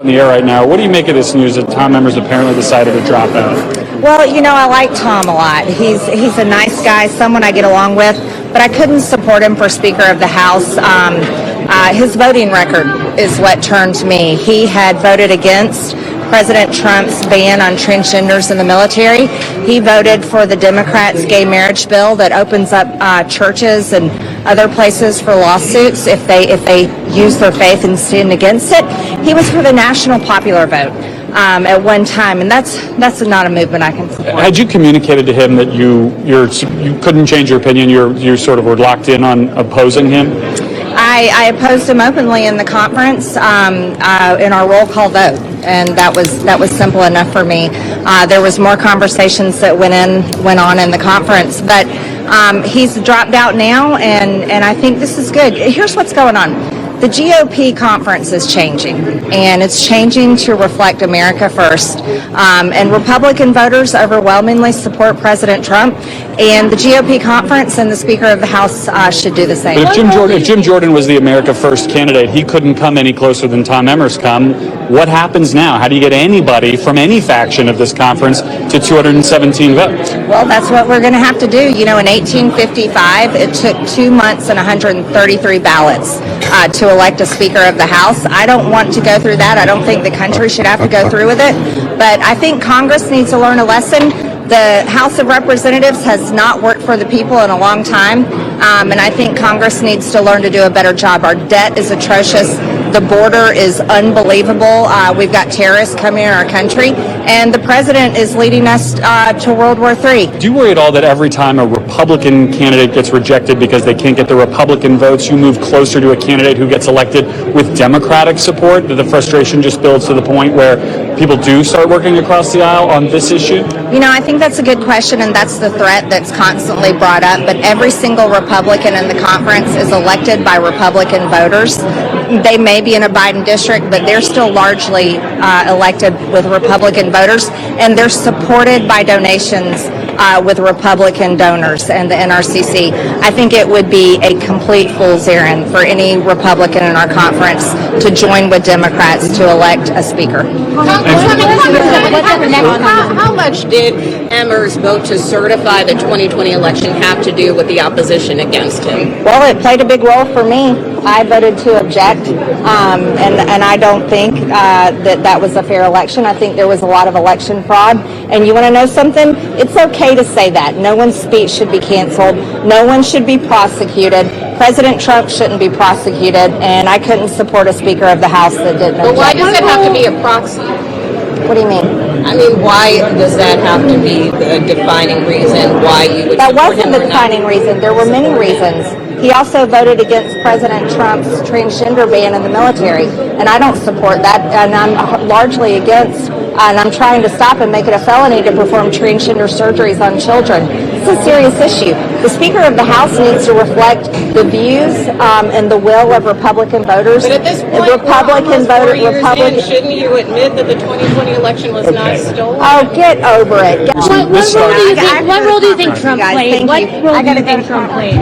In the air right now. What do you make of this news that Tom members apparently decided to drop out? Well, I like Tom a lot. He's a nice guy, someone I get along with, but I couldn't support him for Speaker of the House. His voting record is what turned me. He had voted against President Trump's ban on transgenders in the military. He voted for the Democrats' gay marriage bill that opens up churches and other places for lawsuits if they use their faith and stand against it. He was for the national popular vote at one time, and that's not a movement I can support. Had you communicated to him that you couldn't change your opinion? You sort of were locked in on opposing him? I opposed him openly in the conference in our roll call vote, and that was simple enough for me. There was more conversations that went on in the conference, but he's dropped out now, and I think this is good. Here's what's going on. The GOP conference is changing, and it's changing to reflect America first. And Republican voters overwhelmingly support President Trump, and the GOP conference and the Speaker of the House should do the same. But if Jim Jordan was the America First candidate, he couldn't come any closer than Tom Emmer's come. What happens now? How do you get anybody from any faction of this conference to 217 votes? Well, that's what we're going to have to do. In 1855, it took 2 months and 133 ballots to elect a Speaker of the House. I don't want to go through that. I don't think the country should have to go through with it. But I think Congress needs to learn a lesson. The House of Representatives has not worked for the people in a long time, and I think Congress needs to learn to do a better job. Our debt is atrocious. The border is unbelievable. We've got terrorists coming in our country, and the president is leading us to World War III. Do you worry at all that every time a Republican candidate gets rejected because they can't get the Republican votes, you move closer to a candidate who gets elected with Democratic support, that the frustration just builds to the point where people do start working across the aisle on this issue? I think that's a good question, and that's the threat that's constantly brought up. But every single Republican in the conference is elected by Republican voters. They may be in a Biden district, but they're still largely elected with Republican voters, and they're supported by donations with Republican donors and the NRCC. I think it would be a complete fool's errand for any Republican in our conference to join with Democrats to elect a speaker. How much did Emmer's vote to certify the 2020 election have to do with the opposition against him? Well, it played a big role for me. I voted to object, and I don't think that was a fair election. I think there was a lot of election fraud. And you want to know something? It's okay to say that. No one's speech should be canceled. No one should be prosecuted. President Trump shouldn't be prosecuted, and I couldn't support a Speaker of the House that didn't object. But why does it have to be a proxy? What do you mean? I mean, why does that have to be the defining reason why you would That support wasn't him the defining reason. There were many reasons. He also voted against President Trump's transgender ban in the military, and I don't support that, and I'm largely against, and I'm trying to stop and make it a felony to perform transgender surgeries on children. It's a serious issue. The Speaker of the House needs to reflect the views and the will of Republican voters. But at this point, Republican voters, shouldn't you admit that the 2020 election was not stolen? Oh, get over it. What role do you think Trump played? What role do you think Trump played?